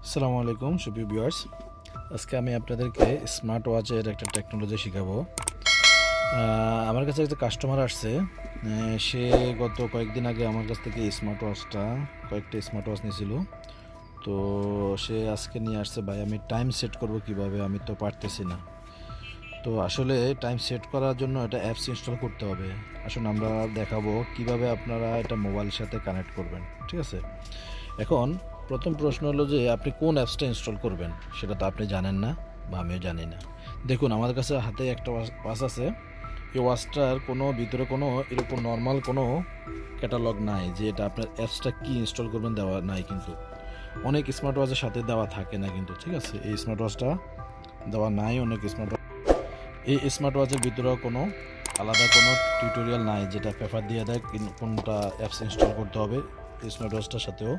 আসসালামু আলাইকুম সুপ্রিয় ভিউয়ার্স। আজকে আমি আপনাদেরকে স্মার্ট ওয়াচের একটা টেকনোলজি শেখাবো। আমার কাছে একটা কাস্টমার আসছে। সে গত কয়েকদিন আগে আমার কাছ থেকে কয়েকটা স্মার্ট ওয়াচ নিয়েছিল। তো সে আজকে নিয়ে আসছে, ভাই আমি টাইম সেট করব কিভাবে, আমি তো পারতেছি না। তো আসলে টাইম সেট করার জন্য এটা অ্যাপস ইনস্টল করতে হবে। আসলে আমরা দেখাবো কিভাবে আপনারা এটা মোবাইলের সাথে কানেক্ট করবেন, ঠিক আছে? এখন প্রথম প্রশ্ন হলো যে আপনি কোন অ্যাপসটা ইনস্টল করবেন, সেটা তো আপনি জানেন না বা আমিও জানি না। দেখুন, আমার কাছে হাতে একটা ওয়াচ আছে। এই ওয়াচটার ভিতরে কোনো এরকম নর্মাল কোনো ক্যাটালগ নাই যে এটা আপনার অ্যাপসটা কি ইনস্টল করবেন, দেওয়া নাই কিন্তু। অনেক স্মার্ট ওয়াচের সাথে দেওয়া থাকে না কিন্তু, ঠিক আছে? এই স্মার্ট ওয়াচটা দেওয়া নাই। এই স্মার্ট ওয়াচের ভিতরেও কোনো আলাদা কোনো টিউটোরিয়াল নাই যেটা পেপার দিয়ে দেয় কোনটা অ্যাপস ইনস্টল করতে হবে। স্মার্ট ওয়াচটার সাথেও